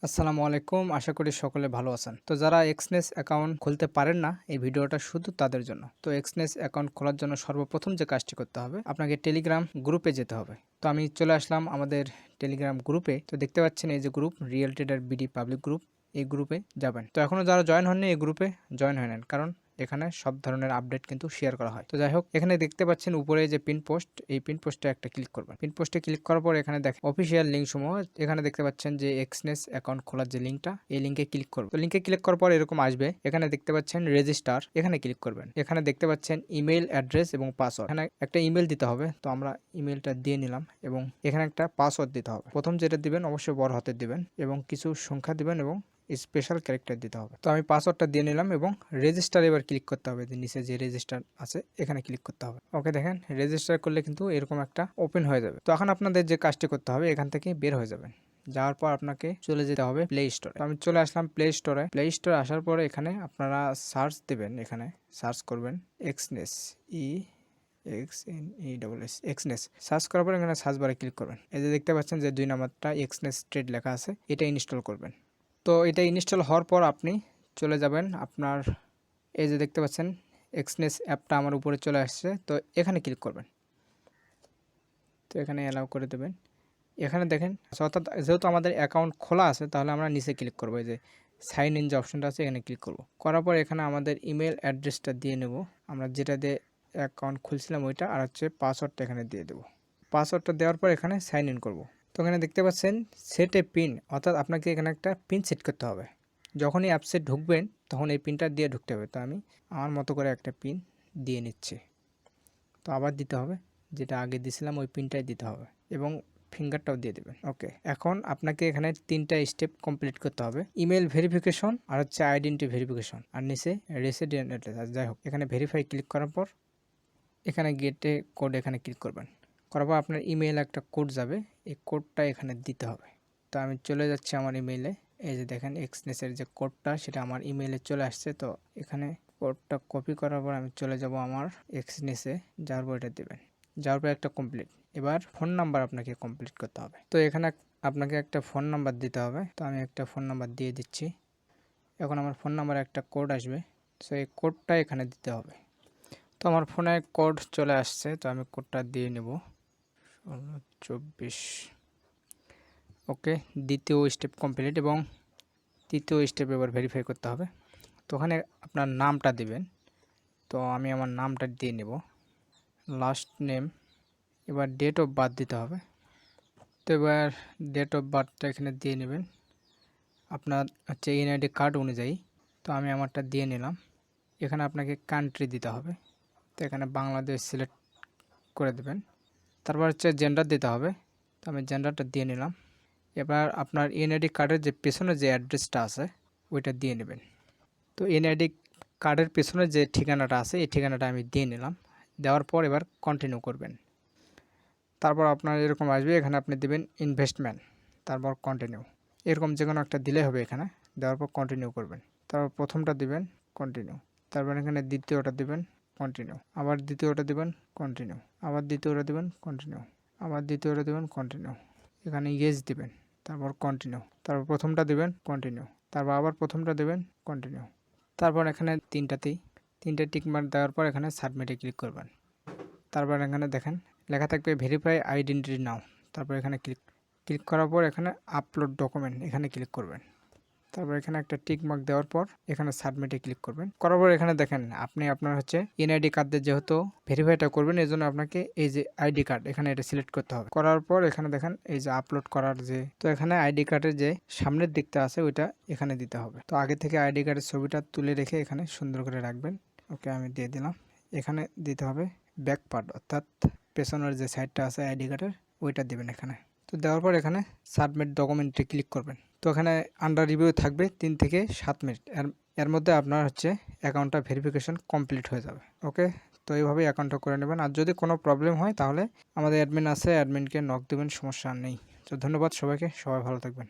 আসসালামু আলাইকুম। আশা করি সকলে ভালো আছেন। তো যারা এক্সনেস অ্যাকাউন্ট খুলতে পারেন না, এই ভিডিওটা শুধু তাদের জন্য। তো এক্সনেস অ্যাকাউন্ট খোলার জন্য সর্বপ্রথম যে কাজটি করতে হবে, আপনাকে টেলিগ্রাম গ্রুপে যেতে হবে। তো আমি চলে আসলাম আমাদের টেলিগ্রাম গ্রুপে। তো দেখতে পাচ্ছেন এই যে group real trader BD public group, এই গ্রুপে যাবেন। তো এখনও যারা জয়েন হননি এই গ্রুপে জয়েন হয়ে নেন, কারণ এখানে সব ধরনের আপডেট কিন্তু শেয়ার করা হয়। তো যাই হোক, এখানে দেখতে পাচ্ছেন উপরে যে পিন পোস্ট, এই পিন পোস্টে একটা ক্লিক করবেন। পিন পোস্টে ক্লিক করার পর এখানে দেখেন অফিসিয়াল লিঙ্ক সমূহ। এখানে দেখতে পাচ্ছেন যে এক্সনেস অ্যাকাউন্ট খোলার যে লিঙ্কটা, এই লিঙ্কে ক্লিক করবেন। তো লিঙ্কে ক্লিক করার পর এরকম আসবে। এখানে দেখতে পাচ্ছেন রেজিস্টার, এখানে ক্লিক করবেন। এখানে দেখতে পাচ্ছেন ইমেইল অ্যাড্রেস এবং পাসওয়ার্ড। এখানে একটা ইমেল দিতে হবে, তো আমরা ইমেলটা দিয়ে নিলাম এবং এখানে একটা পাসওয়ার্ড দিতে হবে। প্রথম যেটা দিবেন অবশ্যই বড় হাতের দিবেন এবং কিছু সংখ্যা দিবেন এবং স্পেশাল ক্যারেক্টার দিতে হবে। তো আমি পাসওয়ার্ডটা দিয়ে নিলাম এবং রেজিস্টার এবার ক্লিক করতে হবে। যে নিচে যে রেজিস্টার আছে এখানে ক্লিক করতে হবে। ওকে, দেখেন রেজিস্টার করলে কিন্তু এরকম একটা ওপেন হয়ে যাবে। তো এখন আপনাদের যে কাজটি করতে হবে, এখান থেকে বের হয়ে যাবেন। যাওয়ার পর আপনাকে চলে যেতে হবে প্লে স্টোরে। আমি চলে আসলাম প্লে স্টোরে। প্লে স্টোরে আসার পরে এখানে আপনারা সার্চ দেবেন, এখানে সার্চ করবেন এক্সনেস, এক্সনেস সার্চ করার পর এখানে সার্চ বারে ক্লিক করবেন। এই যে দেখতে পাচ্ছেন যে 2 নাম্বারটা এক্সনেস ট্রেড লেখা আছে, এটা ইনস্টল করবেন। তো এটা ইনস্টল হওয়ার পর আপনি চলে যাবেন আপনার এই যে দেখতে পাচ্ছেন এক্সনেস অ্যাপটা আমার উপরে চলে আসছে, তো এখানে ক্লিক করবেন। তো এখানে অ্যালাউ করে দেবেন। এখানে দেখেন অর্থাৎ যেহেতু আমাদের অ্যাকাউন্ট খোলা আছে, তাহলে আমরা নিচে ক্লিক করবো। এই যে সাইন ইন যে অপশনটা আছে এখানে ক্লিক করব। করার পর এখানে আমাদের ইমেল অ্যাড্রেসটা দিয়ে নেব, আমরা যেটা দিয়ে অ্যাকাউন্ট খুলছিলাম ওইটা, আর হচ্ছে পাসওয়ার্ডটা এখানে দিয়ে দেবো। পাসওয়ার্ডটা দেওয়ার পর এখানে সাইন ইন করব। তো এখানে দেখতে পাচ্ছেন সেট এ পিন, অর্থাৎ আপনাকে এখানে একটা পিন সেট করতে হবে। যখনই অ্যাপসে ঢুকবেন তখন এই পিনটা দিয়ে ঢুকতে হবে। তো আমি আমার মতো করে একটা পিন দিয়ে নিচ্ছি। তো আবার দিতে হবে, যেটা আগে দিয়েছিলাম ওই পিনটাই দিতে হবে এবং ফিঙ্গারটাও দিয়ে দেবেন। ওকে, এখন আপনাকে এখানে 3টা স্টেপ কমপ্লিট করতে হবে। ইমেল ভেরিফিকেশন, আর হচ্ছে আইডেন্টি ভেরিফিকেশন, আর নিচে রেসিডেন্ট অ্যাড্রেস। যাই হোক, এখানে ভেরিফাই ক্লিক করার পর এখানে গেটে কোড এখানে ক্লিক করবেন। করার পর আপনার ইমেইল একটা কোড যাবে, এই কোডটা এখানে দিতে হবে। তো আমি চলে যাচ্ছি আমার ইমেইলে। এই যে দেখেন এক্সনেসের যে কোডটা, সেটা আমার ইমেইলে চলে আসছে। তো এখানে কোডটা কপি করার পর আমি চলে যাব আমার এক্সনেসে, যাওয়ার পর এটা দেবেন। যাওয়ার পর একটা কমপ্লিট। এবার ফোন নাম্বার আপনাকে কমপ্লিট করতে হবে। তো এখানে আপনাকে একটা ফোন নাম্বার দিতে হবে। তো আমি একটা ফোন নাম্বার দিয়ে দিচ্ছি। এখন আমার ফোন নাম্বারে একটা কোড আসবে, সো এই কোডটা এখানে দিতে হবে। তো আমার ফোনে কোড চলে আসছে, তো আমি কোডটা দিয়ে নেব 24। ওকে, দ্বিতীয় স্টেপ কমপ্লিট এবং তৃতীয় স্টেপ এবার ভেরিফাই করতে হবে। তো ওখানে আপনার নামটা দিবেন। তো আমি আমার নামটা দিয়ে নেব, লাস্ট নেম। এবার ডেট অফ বার্থ দিতে হবে। তো এবার ডেট অফ বার্থটা এখানে দিয়ে নেবেন আপনার হচ্ছে এনআইডি কার্ড অনুযায়ী। তো আমি আমারটা দিয়ে নিলাম। এখানে আপনাকে কান্ট্রি দিতে হবে, তো এখানে বাংলাদেশ সিলেক্ট করে দেবেন। তারপর হচ্ছে জেন্ডার দিতে হবে, তো আমি জেন্ডারটা দিয়ে নিলাম। এবার আপনার এনআইডি কার্ডের যে পেছনে যে অ্যাড্রেসটা আছে ওইটা দিয়ে নেবেন। তো এনআইডি কার্ডের পেছনে যে ঠিকানাটা আছে এই ঠিকানাটা আমি দিয়ে নিলাম। দেওয়ার পর এবার কন্টিনিউ করবেন। তারপর আপনার এরকম আসবে, এখানে আপনি দেবেন ইনভেস্টমেন্ট, তারপর কন্টিনিউ। এরকম যে কোনো একটা দিলে হবে। এখানে দেওয়ার পর কন্টিনিউ করবেন। তারপর প্রথমটা দিবেন, কন্টিনিউ। তারপর এখানে দ্বিতীয়টা দিবেন, কন্টিনিউ। আবার দ্বিতীয়টা দিবেন, কন্টিনিউ। আবার দ্বিতীয়টা দিবেন, কন্টিনিউ। আবার দ্বিতীয়টা দিবেন, কন্টিনিউ। এখানে ইয়েস দিবেন, তারপর কন্টিনিউ। তারপর প্রথমটা দিবেন, কন্টিনিউ। তারপর আবার প্রথমটা দিবেন, কন্টিনিউ। তারপর এখানে তিনটা টিকমার্ক দেওয়ার পর এখানে সাবমিটে ক্লিক করবেন। তারপর এখানে দেখেন লেখা থাকবে ভেরিফাই আইডেন্টিটি নাও। তারপর এখানে ক্লিক করার পর এখানে আপলোড ডকুমেন্ট, এখানে ক্লিক করবেন। তারপর এখানে একটা টিক মার্ক দেওয়ার পর এখানে সাবমিটে ক্লিক করবেন। করার পর এখানে দেখেন আপনি আপনার হচ্ছে এনআইডি কার্ডের যেহেতু ভেরিফাইটা করবেন, এই জন্য আপনাকে এই যে আইডি কার্ড এখানে এটা সিলেক্ট করতে হবে। করার পর এখানে দেখেন এই যে আপলোড করার যে, তো এখানে আইডি কার্ডের যে সামনের দিকটা আছে ওইটা এখানে দিতে হবে। তো আগে থেকে আইডি কার্ডের ছবিটা তুলে রেখে এখানে সুন্দর করে রাখবেন। ওকে, আমি দিয়ে দিলাম। এখানে দিতে হবে ব্যাক পার্ট, অর্থাৎ পেছনের যে সাইডটা আছে আইডি কার্ডের ওইটা দেবেন এখানে। তো দেওয়ার পর এখানে সাবমিট ডকুমেন্টে ক্লিক করবেন। তো এখানে আন্ডার রিভিউ থাকবে 3 থেকে 7 মিনিট। এর মধ্যে আপনার হচ্ছে অ্যাকাউন্টটা ভেরিফিকেশন কমপ্লিট হয়ে যাবে। ওকে, তো এইভাবেই অ্যাকাউন্টটা করে নেবেন। আর যদি কোনো প্রবলেম হয় তাহলে আমাদের অ্যাডমিন আছে, অ্যাডমিনকে নক দেবেন, সমস্যা নেই। তো ধন্যবাদ সবাইকে, সবাই ভালো থাকবেন।